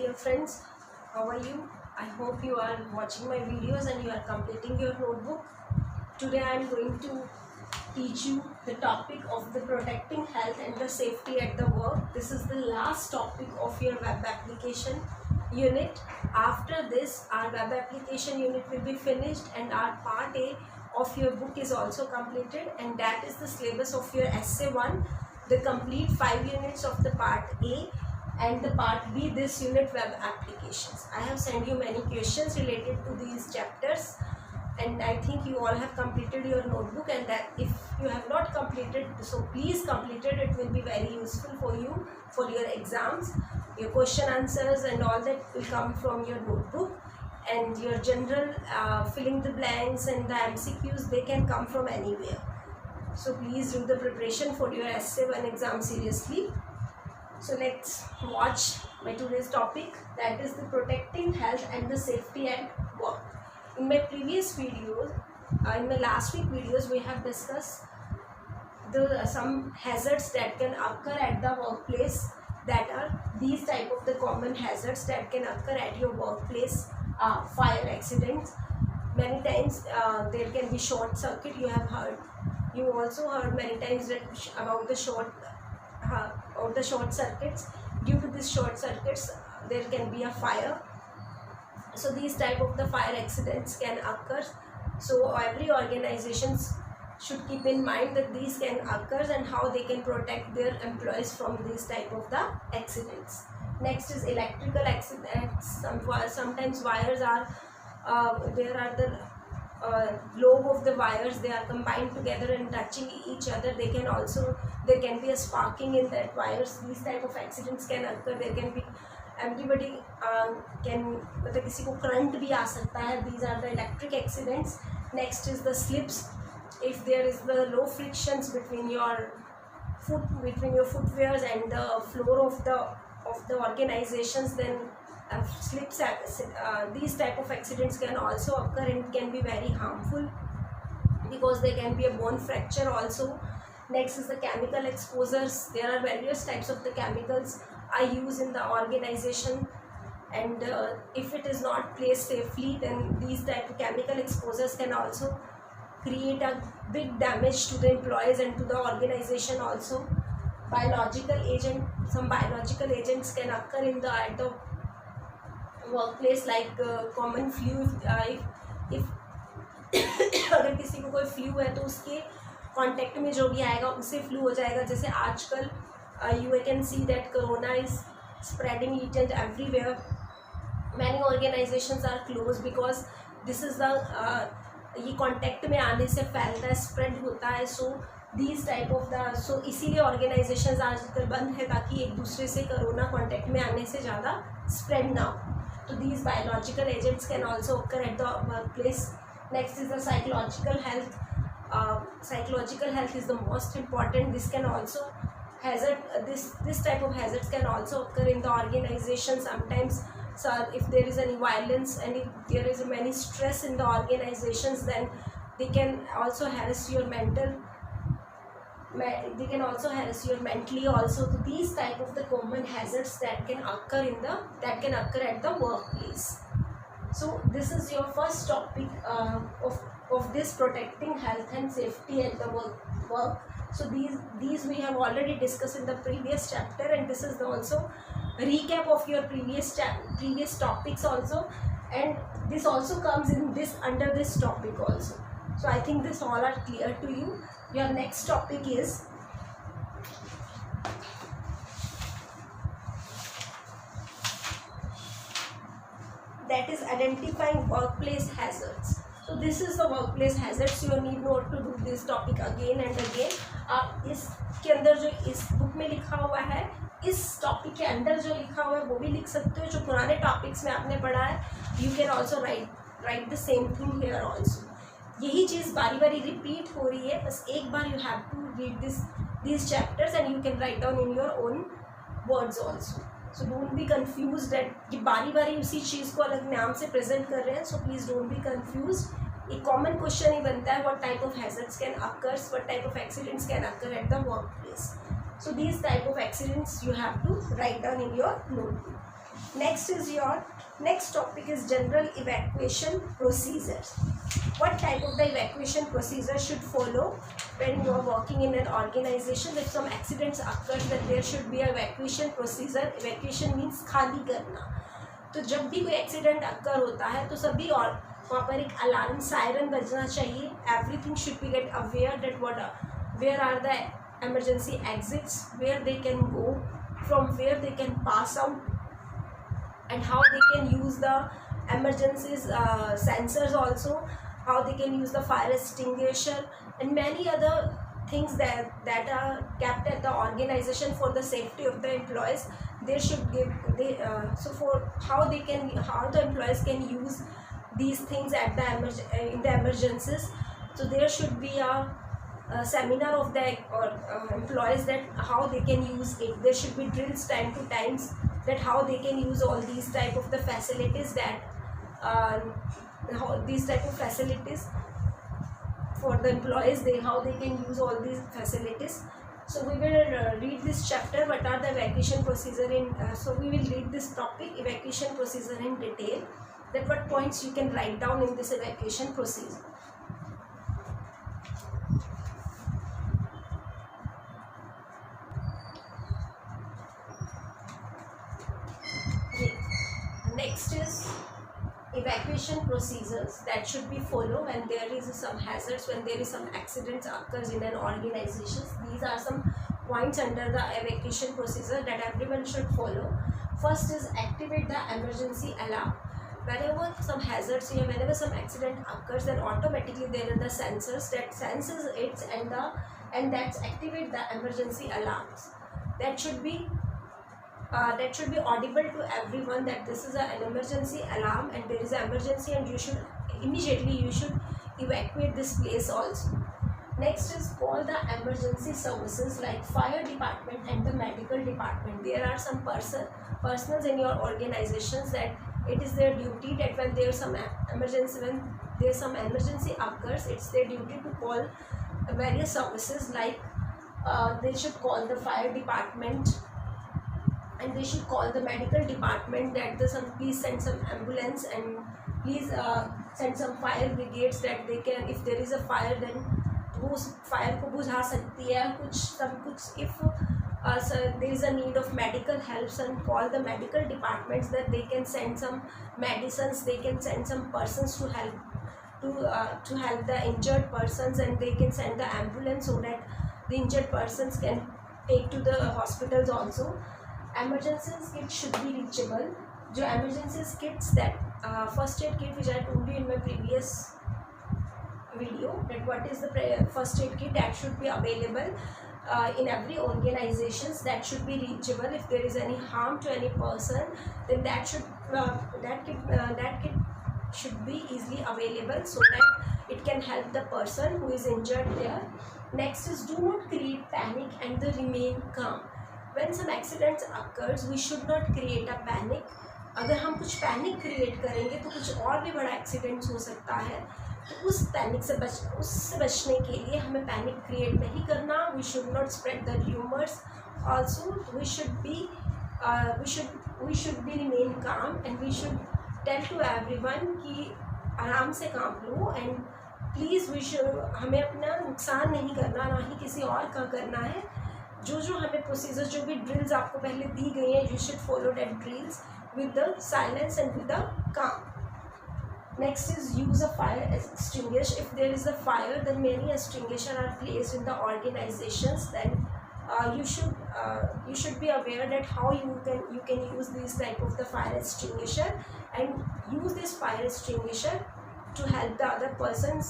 dear friends, how are you? I hope you are watching my videos and you are completing your notebook. Today I am going to teach you the topic of the protecting health and the safety at the work. This is the last topic of your web application unit. After this, our web application unit will be finished and our part A of your book is also completed, and that is the syllabus of your essay 1, the complete 5 units of the part A, and the part B, this unit web applications. I have sent you many questions related to these chapters, and I think you all have completed your notebook, and that if you have not completed, so please complete it. It will be very useful for you for your exams. Your question answers and all that will come from your notebook, and your general filling the blanks and the MCQs, they can come from anywhere. So please do the preparation for your essay 1 exam seriously. So let's watch my today's topic, that is the protecting health and the safety at work. In my previous videos, in my last week videos, we have discussed some hazards that can occur at the workplace, that are these type of the common hazards that can occur at your workplace. Fire accidents, many times there can be short circuit. You also heard many times that about the short circuits. Due to these short circuits, there can be a fire. So these type of the fire accidents can occur. So every organizations should keep in mind that these can occur and how they can protect their employees from these type of the accidents. Next is electrical accidents. Sometimes wires are there are the lobe of the wires, they are combined together and touching each other. There can be a sparking in that wires. These type of accidents can occur. There can be everybody can, मतलब किसी को current भी आ सकता है. These are the electric accidents. Next is the slips. If there is the low frictions between your footwears and the floor of the organizations, then slips. These type of accidents can also occur and can be very harmful because there can be a bone fracture also. Next is the chemical exposures. There are various types of the chemicals I use in the organization, and if it is not placed safely, then these type of chemical exposures can also create a big damage to the employees and to the organization also. Some biological agents can occur at the workplace, like common flu. If अगर किसी को कोई flu है तो उसके contact में जो भी आएगा उससे फ्लू हो जाएगा. जैसे आजकल you can see that corona is spreading each and everywhere. Many organizations are closed because this is the ये कांटेक्ट में आने से फैलता है, स्प्रेड होता है. सो these type of the, सो इसीलिए ऑर्गेनाइजेशंस आजकल बंद है ताकि एक दूसरे से कोरोना कांटेक्ट में आने से ज़्यादा स्प्रेड ना हो. तो these biological agents can also occur at the workplace. Next is the psychological health. Psychological health is the most important. This can also this type of hazards can also occur in the organization sometimes. So if there is any violence and if there is many stress in the organizations, then they can also harass your mentally also. So these type of the common hazards that can occur at the workplace. So this is your first topic of this protecting health and safety at the work. So these we have already discussed in the previous chapter, and this is also a recap of your previous topics also, and this also comes in under this topic also. So I think this all are clear to you. Your next topic is that is identifying workplace hazards. So this is the workplace hazards. You need not to do this topic again and again. आप इसके अंदर जो इस book में लिखा हुआ है, इस टॉपिक के अंदर जो लिखा हुआ है वो भी लिख सकते हो. जो पुराने टॉपिक्स में आपने पढ़ा है, you can also right the same thing here also. यही चीज़ बारी बारी रिपीट हो रही है, बस एक बार you have to read these chapters and you can write down in your own words also. So don't be confused that ये बारी बारी उसी चीज़ को अलग नाम से प्रेजेंट कर रहे हैं. So please don't be confused. एक कॉमन क्वेश्चन ही बनता है, what type of hazards can occur, what type of accidents can occur at the workplace. So these type of accidents you have to write down in your notebook. Next topic is general evacuation procedures. What type of the evacuation procedure should follow when you are working in an organization? If some accidents occur, then there should be a evacuation procedure. Evacuation means खाली करना. तो जब भी कोई accident occur होता है तो सभी और वहाँ पर एक अलार्म सायरन बजना चाहिए. Everything should be get aware that where are the emergency exits, where they can go, from where they can pass out, and how they can use the emergencies sensors also, how they can use the fire extinguisher, and many other things that are kept at the organization for the safety of the employees. They should give so for how the employees can use these things at the in the emergencies. So there should be a seminar of the employees that how they can use it. There should be drills time to times that how they can use all these type of the facilities for the employees, how they can use all these facilities. So we will read this chapter, what are the evacuation procedure in so we will read this topic, evacuation procedure, in detail, that what points you can write down in this evacuation procedure. Next is evacuation procedures that should be followed when there is some hazards, when there is some accidents occurs in an organization. These are some points under the evacuation procedure that everyone should follow. First is activate the emergency alarm. Whenever some hazards or whenever some accident occurs, then automatically there are the sensors that senses it and that's activate the emergency alarms. That should be audible to everyone that this is an emergency alarm and there is an emergency and you should evacuate this place also. Next is call the emergency services like fire department and the medical department. There are some personnel in your organizations that it is their duty that when there is some emergency occurs, it's their duty to call various services like they should call the fire department and they should call the medical department that please send some ambulance and please send some fire brigades that they can, if there is a fire then वो fire को बुझा सकती है कुछ if there is a need of medical help, and call the medical departments that they can send some medicines, they can send some persons to help the injured persons, and they can send the ambulance so that the injured persons can take to the hospitals also. Emergency kit should be reachable. जो emergency kits that first aid kit which I told you in my previous video, that what is the first aid kit that should be available in every organizations, that should be reachable. If there is any harm to any person, then that kit should be easily available so that it can help the person who is injured there. Next is do not create panic and remain calm. When some accidents occurs, we should not create a panic. अगर हम कुछ panic create करेंगे तो कुछ और भी बड़ा accidents हो सकता है. तो उस पैनिक से उससे बचने के लिए हमें पैनिक क्रिएट नहीं करना. We should not spread the rumours. Also we should be remain calm and we should tell to everyone कि आराम से काम लो एंड प्लीज़ हमें अपना नुकसान नहीं करना, ना ही किसी और का करना है. जो हमें प्रोसीजर, जो भी ड्रिल्स आपको पहले दी गई हैं, you should follow that drills with the silence and with the calm. Next is use a fire extinguisher. If there is a fire, then many extinguishers are placed in the organizations. Then you should be aware that how you can use this type of the fire extinguisher and use this fire extinguisher to help the other persons.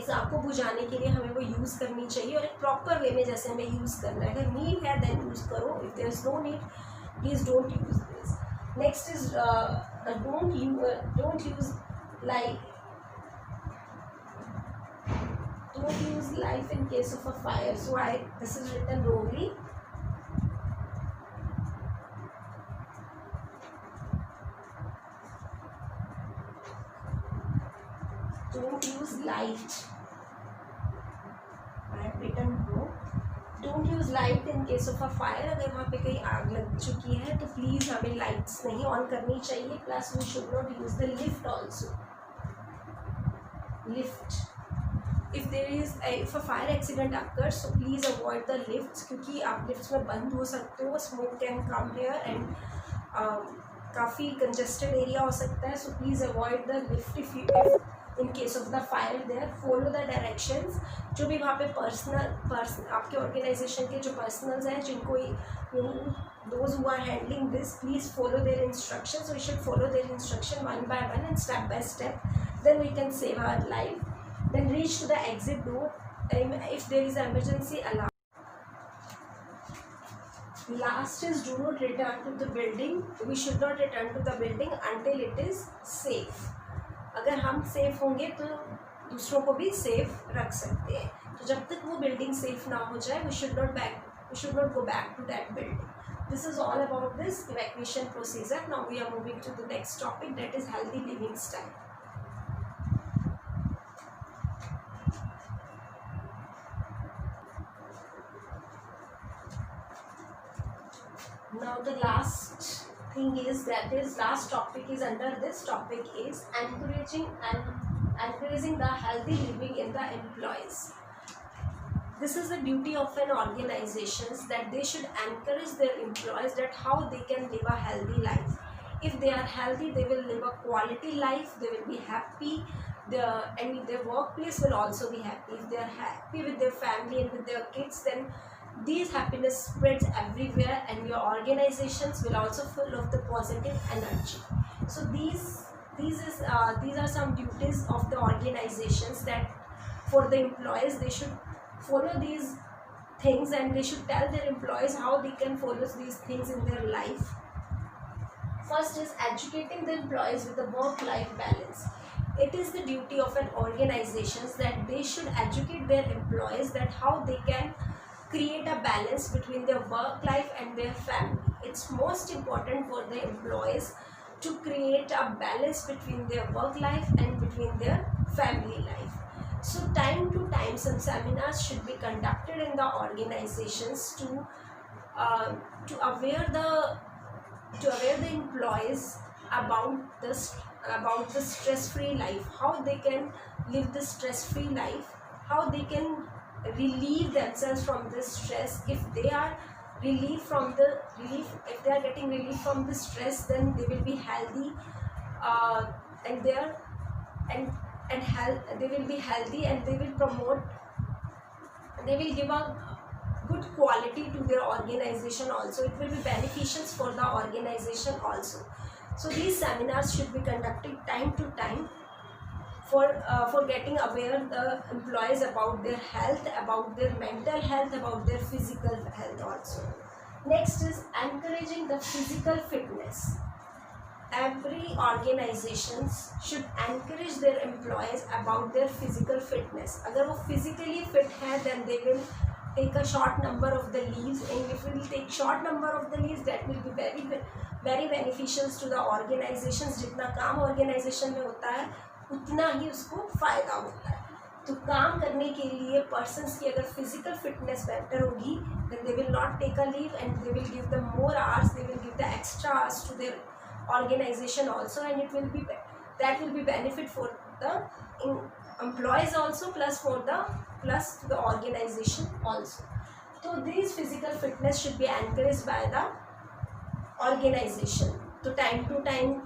इस आग को बुझाने के लिए हमें वो use करनी चाहिए और एक प्रॉपर वे में जैसे हमें यूज़ करना है. अगर नीड है देन यूज़ करो. If there is no need, please don't use this. Next is don't use life in case of a fire. So this is written wrongly. Don't use light. I have written wrong. Don't use light in case of a fire. अगर वहाँ पे कहीं आग लग चुकी है तो please हमें लाइट्स नहीं ऑन करनी चाहिए. Plus we should not use the lift also. Lift, if a fire accident occurs, so please avoid the lifts, क्योंकि आप लिफ्ट्स में बंद हो सकते हो. Smoke can come here and काफ़ी कंजेस्टेड एरिया हो सकता है. So please avoid the lift if in case of the fire there. Follow the directions. जो भी वहाँ पे पर्सन आपके ऑर्गेनाइजेशन के जो पर्सनल्स हैं, जिनको those who are handling this, please follow their instructions. We should follow their instruction one by one and step by step. Then we can save our life. Then reach to the exit door. If there is an emergency alarm. Last is do not return to the building. We should not return to the building until it is safe. अगर हम safe होंगे तो दूसरों को भी safe रख सकते हैं. तो जब तक वो बिल्डिंग सेफ ना हो जाए, we should not go back to that building. This is all about this evacuation procedure. Now we are moving to the next topic, that is healthy living style. Now the last topic is under this topic is encouraging the healthy living in the employees. This is the duty of an organization, that they should encourage their employees that how they can live a healthy life. If they are healthy, they will live a quality life, they will be happy, and their workplace will also be happy. If they are happy with their family and with their kids, then these happiness spreads everywhere, and your organizations will also full of the positive energy. So these are some duties of the organizations, that for the employees they should follow these things, and they should tell their employees how they can follow these things in their life. First is educating the employees with a work-life balance. It is the duty of an organization that they should educate their employees that how they can create a balance between their work life and their family. It's most important for the employees to create a balance between their work life and between their family life. So time to time some seminars should be conducted in the organizations to aware the employees about the stress-free life, how they can live the stress-free life, how they can relieve themselves from this stress. If they are getting relief from the stress, then they will be healthy, and they will be healthy, and they will give a good quality to their organization also. It will be beneficial for the organization also. So these seminars should be conducted time to time for getting aware the employees about their health, about their mental health, about their physical health also. Next is encouraging the physical fitness. Every organization should encourage their employees about their physical fitness. अगर वो physically fit है, then they will take a short number of the leaves, and if we will take short number of the leaves, that will be very beneficial to the organizations. जितना काम organization में होता है, उतना ही उसको फ़ायदा होता है. तो काम करने के लिए पर्सन्स की अगर फिजिकल फिटनेस बेटर होगी, then they will not take a leave, and they will give them more hours, they will give the extra hours to their organization also, and that will be benefit for the employees also, plus to the organization also. So these physical fitness should be encouraged by the organization. तो time to time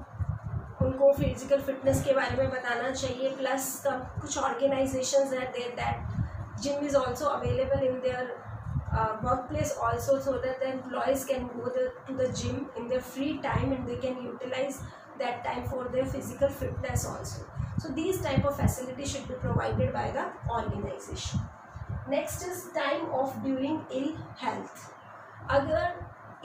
उनको physical fitness के बारे में बताना चाहिए. Plus कुछ organisations हैं that gym is also available in their workplace also, so that the employees can go to the gym in their free time, and they can utilise that time for their physical fitness also. So these type of facilities should be provided by the organization. Next is time off during ill health.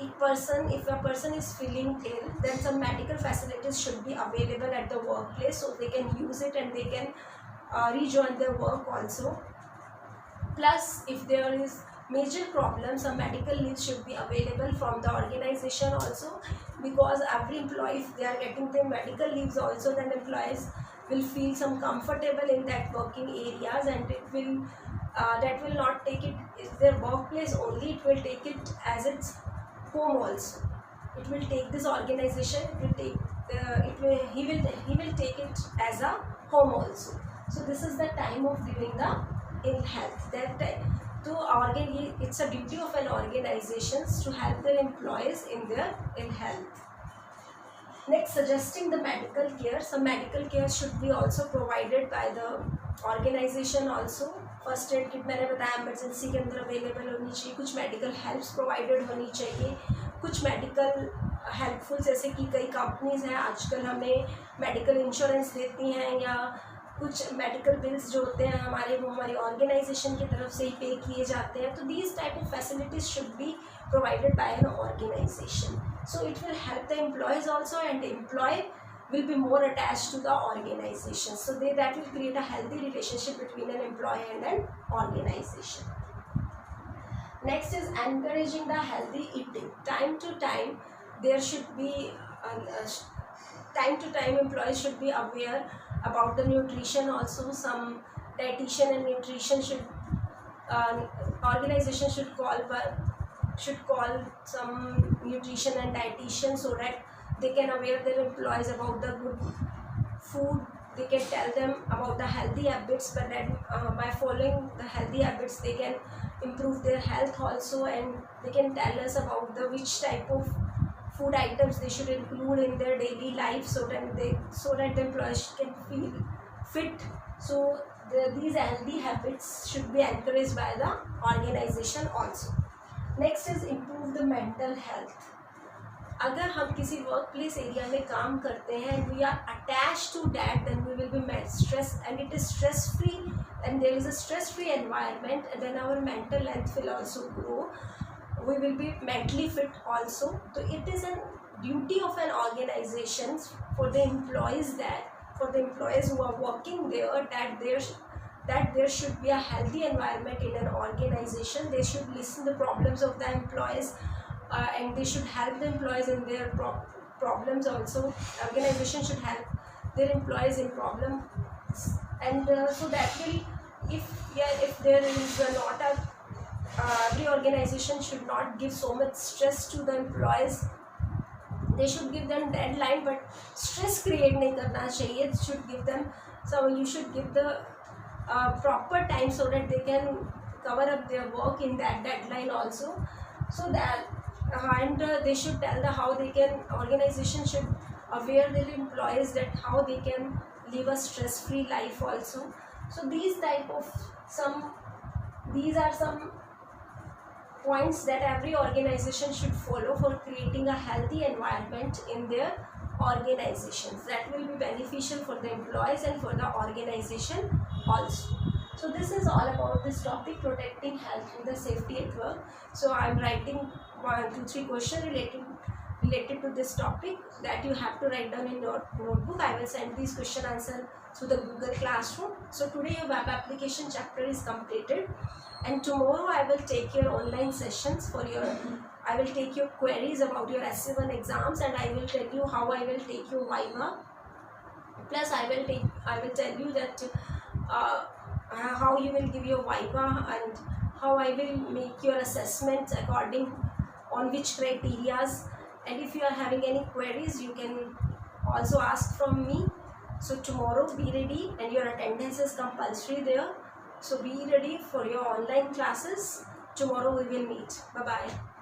If a person is feeling ill, then some medical facilities should be available at the workplace, so they can use it and they can rejoin their work also. Plus, if there is major problems, some medical leave should be available from the organization also, because every employee, if they are getting their medical leaves also, then employees will feel some comfortable in that working areas, and it will that will not take it is their workplace only, it will take it as its home also. It will take this organization, it will take he will take it as a home also. So this is the time of giving the ill health. That it's a duty of an organizations to help their employees in their ill health. Next, suggesting the medical care. Some medical care should be also provided by the organization also. First aid kit मैंने बताया emergency के अंदर available होनी चाहिए, कुछ medical helps provided होनी चाहिए, कुछ मेडिकल हेल्पफुल जैसे कि कई कंपनीज हैं आजकल हमें मेडिकल इंश्योरेंस देती हैं, या कुछ मेडिकल बिल्स जो होते हैं हमारे वो हमारी ऑर्गेनाइजेशन की तरफ से ही पे किए जाते हैं. तो these type of facilities should be provided by an organisation. So it will help the employees also, and the employee will be more attached to the organization. So that will create a healthy relationship between an employee and an organization. Next is encouraging the healthy eating. Time to time there should be time to time employees should be aware about the nutrition also. Some dietitian and nutrition organization should call some nutrition and dietitian so that they can aware their employees about the good food. They can tell them about the healthy habits, but then by following the healthy habits they can improve their health also, and they can tell us about the which type of food items they should include in their daily life so that the employees can feel fit. So these healthy habits should be encouraged by the organization also. Next is improve the mental health. अगर हम किसी work place area में काम करते हैं and we are attached to that, then we will be stress and it is stress free, and there is a stress free environment, and then our mental health will also grow. We will be mentally fit also. So it is a duty of an organization for the employees who are working there that there should be a healthy environment in an organization. They should listen the problems of the employees, and they should help the employees in their problems also. Organization should help their employees in problems, and so that will, if there is not a every organization should not give so much stress to the employees. They should give them deadline, but stress create नहीं करना चाहिए. Should give them, so you should give the proper time so that they can cover up their work in that deadline also. So that and they should tell how they can, organization should aware their employees that how they can live a stress free life also. So these are some points that every organization should follow for creating a healthy environment in their organizations. That will be beneficial for the employees and for the organization also. So this is all about this topic, protecting health and the safety at work. So I am writing 1, 2, 3 questions related to this topic that you have to write down in your notebook. I will send these question answer through the Google Classroom. So today your web application chapter is completed, and tomorrow I will take your online sessions I will take your queries about your SC1 exams, and I will tell you how I will take your Viva. Plus I will tell you that how you will give your Viva, and how I will make your assessment according on which criterias. And if you are having any queries, you can also ask from me. So tomorrow be ready, and your attendance is compulsory there. So be ready for your online classes. Tomorrow we will meet. Bye bye.